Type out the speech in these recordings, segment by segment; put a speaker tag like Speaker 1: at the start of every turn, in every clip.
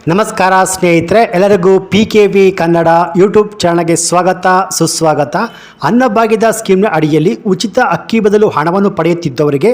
Speaker 1: ನಮಸ್ಕಾರ ಸ್ನೇಹಿತರೆ, ಎಲ್ಲರಿಗೂ PKV ಕನ್ನಡ ಯೂಟ್ಯೂಬ್ ಚಾನಲ್ಗೆ ಸ್ವಾಗತ ಸುಸ್ವಾಗತ. ಅನ್ನಭಾಗ್ಯದ ಸ್ಕೀಮ್ನ ಅಡಿಯಲ್ಲಿ ಉಚಿತ ಅಕ್ಕಿ ಬದಲು ಹಣವನ್ನು ಪಡೆಯುತ್ತಿದ್ದವರಿಗೆ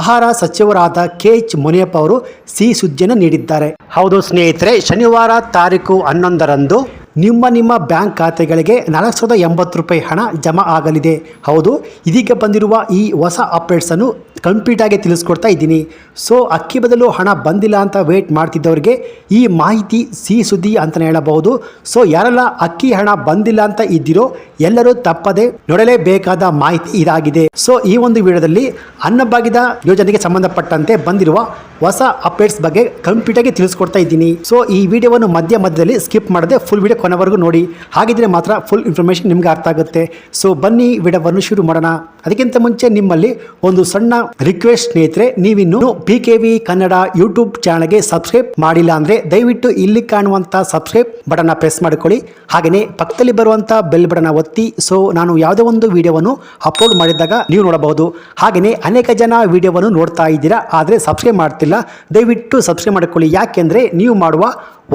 Speaker 1: ಆಹಾರ ಸಚಿವರಾದ KH ಮುನಿಯಪ್ಪ ಅವರು ಸಿಹಿ ಸುದ್ದಿಯನ್ನು ನೀಡಿದ್ದಾರೆ. ಹೌದು ಸ್ನೇಹಿತರೆ, ಶನಿವಾರ ತಾರೀಕು 11ರಂದು ನಿಮ್ಮ ಬ್ಯಾಂಕ್ ಖಾತೆಗಳಿಗೆ 480 ರೂಪಾಯಿ ಹಣ ಜಮಾ ಆಗಲಿದೆ. ಹೌದು, ಇದೀಗ ಬಂದಿರುವ ಈ ಹೊಸ ಅಪ್ಡೇಟ್ಸನ್ನು ಕಂಪ್ಲೀಟಾಗಿ ತಿಳಿಸ್ಕೊಡ್ತಾ ಇದ್ದೀನಿ. ಸೊ ಅಕ್ಕಿ ಬದಲು ಹಣ ಬಂದಿಲ್ಲ ಅಂತ ವೇಟ್ ಮಾಡ್ತಿದ್ದವರಿಗೆ ಈ ಮಾಹಿತಿ ಸಿಹಿ ಸುದ್ದಿ ಅಂತಲೇ ಹೇಳಬಹುದು. ಸೊ ಯಾರೆಲ್ಲ ಅಕ್ಕಿ ಹಣ ಬಂದಿಲ್ಲ ಅಂತ ಇದ್ದೀರೋ ಎಲ್ಲರೂ ತಪ್ಪದೆ ನೋಡಲೇಬೇಕಾದ ಮಾಹಿತಿ ಇದಾಗಿದೆ. ಸೊ ಈ ಒಂದು ವಿಡಿಯೋದಲ್ಲಿ ಅನ್ನಭಾಗ್ಯದ ಯೋಜನೆಗೆ ಸಂಬಂಧಪಟ್ಟಂತೆ ಬಂದಿರುವ ಹೊಸ ಅಪ್ಡೇಟ್ಸ್ ಬಗ್ಗೆ ಕಂಪ್ಲೀಟಾಗಿ ತಿಳಿಸ್ಕೊಡ್ತಾ ಇದ್ದೀನಿ. ಸೊ ಈ ವಿಡಿಯೋವನ್ನು ಮಧ್ಯದಲ್ಲಿ ಸ್ಕಿಪ್ ಮಾಡದೆ ಫುಲ್ ವಿಡಿಯೋ ಕೊನೆವರೆಗೂ ನೋಡಿ. ಹಾಗಿದ್ರೆ ಮಾತ್ರ ಫುಲ್ ಇನ್ಫಾರ್ಮೇಷನ್ ನಿಮ್ಗೆ ಅರ್ಥ ಆಗುತ್ತೆ. ಸೊ ಬನ್ನಿ ವಿಡಿಯೋವನ್ನು ಶುರು ಮಾಡೋಣ. ಅದಕ್ಕಿಂತ ಮುಂಚೆ ನಿಮ್ಮಲ್ಲಿ ಒಂದು ಸಣ್ಣ ರಿಕ್ವೆಸ್ಟ್ ಸ್ನೇಹಿತರೆ, ನೀವಿನ್ನು PKV ಕನ್ನಡ ಯೂಟ್ಯೂಬ್ ಚಾನಲ್ಗೆ ಸಬ್ಸ್ಕ್ರೈಬ್ ಮಾಡಿಲ್ಲ ಅಂದರೆ ದಯವಿಟ್ಟು ಇಲ್ಲಿ ಕಾಣುವಂಥ ಸಬ್ಸ್ಕ್ರೈಬ್ ಬಟನ್ನ ಪ್ರೆಸ್ ಮಾಡಿಕೊಳ್ಳಿ. ಹಾಗೆಯೇ ಪಕ್ಕದಲ್ಲಿ ಬರುವಂಥ ಬೆಲ್ ಬಟನ್ನ ಒತ್ತಿ. ಸೊ ನಾನು ಯಾವುದೇ ಒಂದು ವಿಡಿಯೋವನ್ನು ಅಪ್ಲೋಡ್ ಮಾಡಿದಾಗ ನೀವು ನೋಡಬಹುದು. ಹಾಗೆಯೇ ಅನೇಕ ಜನ ವಿಡಿಯೋವನ್ನು ನೋಡ್ತಾ ಇದ್ದೀರಾ, ಆದರೆ ಸಬ್ಸ್ಕ್ರೈಬ್ ಮಾಡ್ತಿಲ್ಲ. ದಯವಿಟ್ಟು ಸಬ್ಸ್ಕ್ರೈಬ್ ಮಾಡಿಕೊಳ್ಳಿ. ಯಾಕೆಂದರೆ ನೀವು ಮಾಡುವ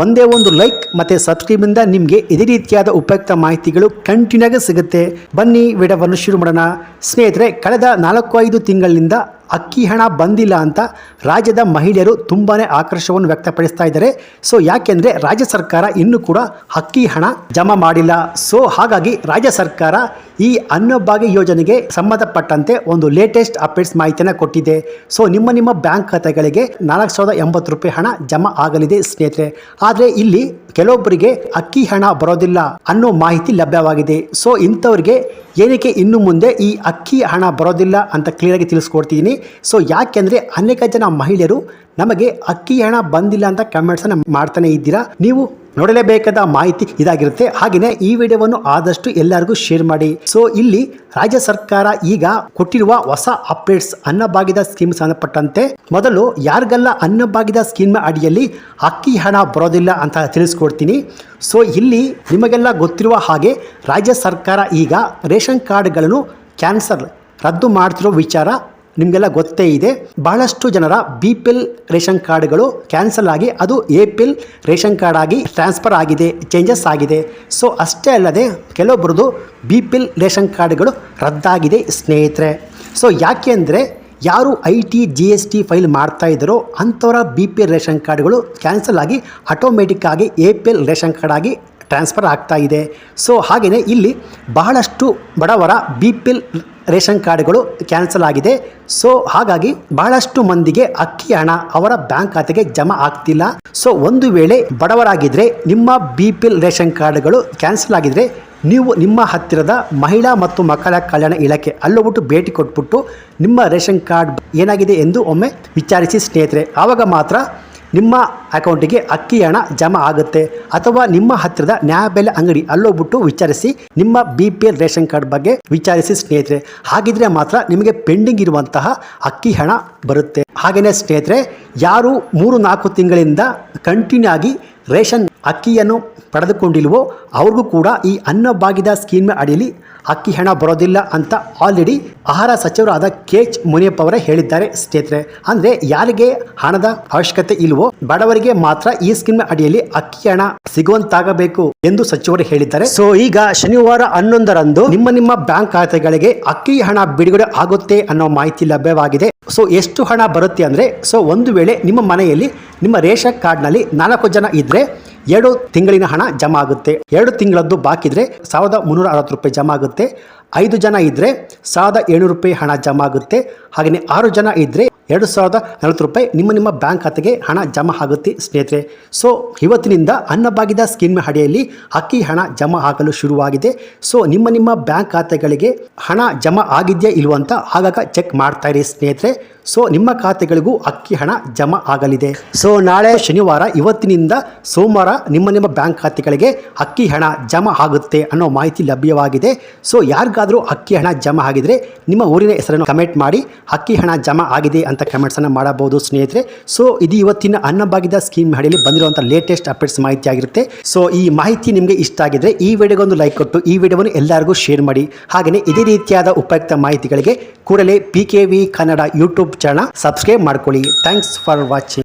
Speaker 1: ಒಂದೇ ಒಂದು ಲೈಕ್ ಮತ್ತು ಸಬ್ಸ್ಕ್ರೈಬಿಂದ ನಿಮಗೆ ಇದೇ ರೀತಿಯಾದ ಉಪಯುಕ್ತ ಮಾಹಿತಿಗಳು ಕಂಟಿನ್ಯೂ ಆಗಿ ಸಿಗುತ್ತೆ. ಬನ್ನಿ ವಿಡಿಯೋವನ್ನು ಶುರು ಮಾಡೋಣ. ಸ್ನೇಹಿತರೆ, ಕಳೆದ 4-5 ತಿಂಗಳಿನಿಂದ ಅಕ್ಕಿ ಹಣ ಬಂದಿಲ್ಲ ಅಂತ ರಾಜ್ಯದ ಮಹಿಳೆಯರು ತುಂಬಾ ಆಕ್ರೋಶವನ್ನು ವ್ಯಕ್ತಪಡಿಸ್ತಾ ಇದ್ದಾರೆ. ಸೊ ಯಾಕೆಂದರೆ ರಾಜ್ಯ ಸರ್ಕಾರ ಇನ್ನೂ ಕೂಡ ಅಕ್ಕಿ ಹಣ ಜಮಾ ಮಾಡಿಲ್ಲ. ಸೊ ಹಾಗಾಗಿ ರಾಜ್ಯ ಸರ್ಕಾರ ಈ ಅನ್ನಭಾಗ್ಯ ಯೋಜನೆಗೆ ಸಂಬಂಧಪಟ್ಟಂತೆ ಒಂದು ಲೇಟೆಸ್ಟ್ ಅಪ್ಡೇಟ್ಸ್ ಮಾಹಿತಿಯನ್ನು ಕೊಟ್ಟಿದೆ. ಸೊ ನಿಮ್ಮ ಬ್ಯಾಂಕ್ ಖಾತೆಗಳಿಗೆ 480 ರೂಪಾಯಿ ಹಣ ಜಮಾ ಆಗಲಿದೆ ಸ್ನೇಹಿತರೆ. ಆದರೆ ಇಲ್ಲಿ ಕೆಲವೊಬ್ಬರಿಗೆ ಅಕ್ಕಿ ಹಣ ಬರೋದಿಲ್ಲ ಅನ್ನೋ ಮಾಹಿತಿ ಲಭ್ಯವಾಗಿದೆ. ಸೊ ಇಂಥವ್ರಿಗೆ ಏನಕ್ಕೆ ಇನ್ನು ಮುಂದೆ ಈ ಅಕ್ಕಿ ಹಣ ಬರೋದಿಲ್ಲ ಅಂತ ಕ್ಲಿಯರಾಗಿ ತಿಳಿಸ್ಕೊಡ್ತೀನಿ. ಸೊ ಯಾಕೆಂದರೆ ಅನೇಕ ಜನ ಮಹಿಳೆಯರು ನಮಗೆ ಅಕ್ಕಿ ಹಣ ಬಂದಿಲ್ಲ ಅಂತ ಕಮೆಂಟ್ಸನ್ನು ಮಾಡ್ತಾನೆ ಇದ್ದೀರಾ. ನೀವು ನೋಡಲೇಬೇಕಾದ ಮಾಹಿತಿ ಇದಾಗಿರುತ್ತೆ. ಹಾಗೆಯೇ ಈ ವಿಡಿಯೋವನ್ನು ಆದಷ್ಟು ಎಲ್ಲರಿಗೂ ಶೇರ್ ಮಾಡಿ. ಸೊ ಇಲ್ಲಿ ರಾಜ್ಯ ಸರ್ಕಾರ ಈಗ ಕೊಟ್ಟಿರುವ ಹೊಸ ಅಪ್ಡೇಟ್ಸ್ ಅನ್ನಭಾಗ್ಯದ ಸ್ಕೀಮ್ ಸಂಬಂಧಪಟ್ಟಂತೆ ಮೊದಲು ಯಾರಿಗೆಲ್ಲ ಅನ್ನಭಾಗ್ಯದ ಸ್ಕೀಮ್ ಅಡಿಯಲ್ಲಿ ಅಕ್ಕಿ ಹಣ ಬರೋದಿಲ್ಲ ಅಂತ ತಿಳಿಸ್ಕೊಡ್ತೀನಿ. ಸೊ ಇಲ್ಲಿ ನಿಮಗೆಲ್ಲ ಗೊತ್ತಿರುವ ಹಾಗೆ ರಾಜ್ಯ ಸರ್ಕಾರ ಈಗ ರೇಷನ್ ಕಾರ್ಡ್ಗಳನ್ನು ರದ್ದು ಮಾಡ್ತಿರೋ ವಿಚಾರ ನಿಮಗೆಲ್ಲ ಗೊತ್ತೇ ಇದೆ. ಬಹಳಷ್ಟು ಜನರ BPL ರೇಷನ್ ಕಾರ್ಡ್ಗಳು ಕ್ಯಾನ್ಸಲ್ ಆಗಿ ಅದು APL ರೇಷನ್ ಕಾರ್ಡ್ ಆಗಿ ಟ್ರಾನ್ಸ್ಫರ್ ಆಗಿದೆ, ಚೇಂಜಸ್ ಆಗಿದೆ. ಸೊ ಅಷ್ಟೇ ಅಲ್ಲದೆ ಕೆಲವೊಬ್ಬರದು BPL ರೇಷನ್ ಕಾರ್ಡ್ಗಳು ರದ್ದಾಗಿದೆ ಸ್ನೇಹಿತರೆ. ಸೊ ಯಾಕೆ ಅಂದರೆ ಯಾರು IT GST ಫೈಲ್ ಮಾಡ್ತಾ ಇದ್ದಾರೋ ಅಂಥವರ BPL ರೇಷನ್ ಕಾರ್ಡ್ಗಳು ಕ್ಯಾನ್ಸಲ್ ಆಗಿ ಆಟೋಮೆಟಿಕ್ ಆಗಿ APL ರೇಷನ್ ಕಾರ್ಡ್ ಆಗಿ ಟ್ರಾನ್ಸ್ಫರ್ ಆಗ್ತಾ ಇದೆ. ಸೊ ಹಾಗೆಯೇ ಇಲ್ಲಿ ಬಹಳಷ್ಟು ಬಡವರ BPL ರೇಷನ್ ಕಾರ್ಡ್ಗಳು ಕ್ಯಾನ್ಸಲ್ ಆಗಿದೆ. ಸೊ ಹಾಗಾಗಿ ಬಹಳಷ್ಟು ಮಂದಿಗೆ ಅಕ್ಕಿ ಹಣ ಅವರ ಬ್ಯಾಂಕ್ ಖಾತೆಗೆ ಜಮಾ ಆಗ್ತಿಲ್ಲ. ಸೊ ಒಂದು ವೇಳೆ ಬಡವರಾಗಿದ್ದರೆ ನಿಮ್ಮ BPL ರೇಷನ್ ಕಾರ್ಡ್ಗಳು ಕ್ಯಾನ್ಸಲ್ ಆಗಿದ್ರೆ ನೀವು ನಿಮ್ಮ ಹತ್ತಿರದ ಮಹಿಳಾ ಮತ್ತು ಮಕ್ಕಳ ಕಲ್ಯಾಣ ಇಲಾಖೆ ಅಲ್ಲೋಗ್ಬಿಟ್ಟು ಭೇಟಿ ಕೊಟ್ಬಿಟ್ಟು ನಿಮ್ಮ ರೇಷನ್ ಕಾರ್ಡ್ ಏನಾಗಿದೆ ಎಂದು ಒಮ್ಮೆ ವಿಚಾರಿಸಿ ಸ್ನೇಹಿತರೆ. ಆವಾಗ ಮಾತ್ರ ನಿಮ್ಮ ಅಕೌಂಟಿಗೆ ಅಕ್ಕಿ ಹಣ ಜಮಾ ಆಗುತ್ತೆ. ಅಥವಾ ನಿಮ್ಮ ಹತ್ತಿರದ ನ್ಯಾಯಬೆಲೆ ಅಂಗಡಿ ಅಲ್ಲೋಗ್ಬಿಟ್ಟು ವಿಚಾರಿಸಿ ನಿಮ್ಮ BPL ರೇಷನ್ ಕಾರ್ಡ್ ಬಗ್ಗೆ ವಿಚಾರಿಸಿ ಸ್ನೇಹಿತರೆ. ಹಾಗಿದ್ರೆ ಮಾತ್ರ ನಿಮಗೆ ಪೆಂಡಿಂಗ್ ಇರುವಂತಹ ಅಕ್ಕಿ ಹಣ ಬರುತ್ತೆ. ಹಾಗೆಯೇ ಸ್ನೇಹಿತರೆ, ಯಾರು 3-4 ತಿಂಗಳಿಂದ ಕಂಟಿನ್ಯೂ ಆಗಿ ರೇಷನ್ ಅಕ್ಕಿಯನ್ನು ಪಡೆದುಕೊಂಡಿಲ್ವೋ ಅವ್ರಿಗೂ ಕೂಡ ಈ ಅನ್ನಭಾಗ್ಯದ ಸ್ಕೀಮ್ ಅಡಿಯಲ್ಲಿ ಅಕ್ಕಿ ಹಣ ಬರೋದಿಲ್ಲ ಅಂತ ಆಲ್ರೆಡಿ ಆಹಾರ ಸಚಿವರಾದ KH ಮುನಿಯಪ್ಪ ಅವರೇ ಹೇಳಿದ್ದಾರೆ ಸ್ನೇಹಿತರೆ. ಅಂದರೆ ಯಾರಿಗೆ ಹಣದ ಅವಶ್ಯಕತೆ ಇಲ್ವೋ ಬಡವರಿಗೆ ಮಾತ್ರ ಈ ಸ್ಕೀಮ್ ಅಡಿಯಲ್ಲಿ ಅಕ್ಕಿ ಹಣ ಸಿಗುವಂತಾಗಬೇಕು ಎಂದು ಸಚಿವರು ಹೇಳಿದ್ದಾರೆ. ಸೊ ಈಗ ಶನಿವಾರ 11ರಂದು ನಿಮ್ಮ ಬ್ಯಾಂಕ್ ಖಾತೆಗಳಿಗೆ ಅಕ್ಕಿ ಹಣ ಬಿಡುಗಡೆ ಆಗುತ್ತೆ ಅನ್ನೋ ಮಾಹಿತಿ ಲಭ್ಯವಾಗಿದೆ. ಸೊ ಎಷ್ಟು ಹಣ ಬರುತ್ತೆ ಅಂದರೆ, ಸೊ ಒಂದು ವೇಳೆ ನಿಮ್ಮ ಮನೆಯಲ್ಲಿ ನಿಮ್ಮ ರೇಷನ್ ಕಾರ್ಡ್ನಲ್ಲಿ 4 ಜನ ಇದ್ದರೆ 2 ತಿಂಗಳಿನ ಹಣ ಜಮಾ ಆಗುತ್ತೆ. 2 ತಿಂಗಳದ್ದು ಬಾಕಿ ಇದ್ದರೆ 1360 ರೂಪಾಯಿ ಜಮಾ ಆಗುತ್ತೆ. 5 ಜನ ಇದ್ದರೆ 1700 ರೂಪಾಯಿ ಹಣ ಜಮಾ ಆಗುತ್ತೆ. ಹಾಗೆಯೇ 6 ಜನ ಇದ್ದರೆ 2040 ರೂಪಾಯಿ ನಿಮ್ಮ ಬ್ಯಾಂಕ್ ಖಾತೆಗೆ ಹಣ ಜಮಾ ಆಗುತ್ತೆ ಸ್ನೇಹಿತರೆ. ಸೊ ಇವತ್ತಿನಿಂದ ಅನ್ನಭಾಗ್ಯದ ಸ್ಕೀಮ್ ಅಡಿಯಲ್ಲಿ ಅಕ್ಕಿ ಹಣ ಜಮಾ ಆಗಲು ಶುರುವಾಗಿದೆ. ಸೊ ನಿಮ್ಮ ಬ್ಯಾಂಕ್ ಖಾತೆಗಳಿಗೆ ಹಣ ಜಮಾ ಆಗಿದೆಯಾ ಇಲ್ವಂತ ಆಗಾಗ ಚೆಕ್ ಮಾಡ್ತಾ ಇರಿ ಸ್ನೇಹಿತರೆ. ಸೊ ನಿಮ್ಮ ಖಾತೆಗಳಿಗೂ ಅಕ್ಕಿ ಹಣ ಜಮಾ ಆಗಲಿದೆ. ಸೊ ನಾಳೆ ಶನಿವಾರ, ಇವತ್ತಿನಿಂದ ಸೋಮವಾರ ನಿಮ್ಮ ಬ್ಯಾಂಕ್ ಖಾತೆಗಳಿಗೆ ಅಕ್ಕಿ ಹಣ ಜಮಾ ಆಗುತ್ತೆ ಅನ್ನೋ ಮಾಹಿತಿ ಲಭ್ಯವಾಗಿದೆ. ಸೊ ಯಾರಿಗಾದರೂ ಅಕ್ಕಿ ಹಣ ಜಮಾ ಆಗಿದ್ರೆ ನಿಮ್ಮ ಊರಿನ ಹೆಸರನ್ನು ಕಮೆಂಟ್ ಮಾಡಿ ಅಕ್ಕಿ ಹಣ ಜಮಾ ಆಗಿದೆ ಅಂತ ಕಮೆಂಟ್ಸನ್ನು ಮಾಡಬಹುದು ಸ್ನೇಹಿತರೆ. ಸೊ ಇದು ಇವತ್ತಿನ ಅನ್ನಭಾಗ್ಯದ ಸ್ಕೀಮ್ ಅಡಿಯಲ್ಲಿ ಬಂದಿರುವಂಥ ಲೇಟೆಸ್ಟ್ ಅಪ್ಡೇಟ್ಸ್ ಮಾಹಿತಿ ಆಗಿರುತ್ತೆ. ಸೊ ಈ ಮಾಹಿತಿ ನಿಮಗೆ ಇಷ್ಟ ಆಗಿದ್ರೆ ಈ ವಿಡಿಯೋಗೊಂದು ಲೈಕ್ ಕೊಟ್ಟು ಈ ವಿಡಿಯೋವನ್ನು ಎಲ್ಲರಿಗೂ ಶೇರ್ ಮಾಡಿ. ಹಾಗೆಯೇ ಇದೇ ರೀತಿಯಾದ ಉಪಯುಕ್ತ ಮಾಹಿತಿಗಳಿಗೆ ಕೂಡಲೇ PKV Kannada YouTube channel subscribe ಮಾಡ್ಕೊಳ್ಳಿ. Thanks for watching.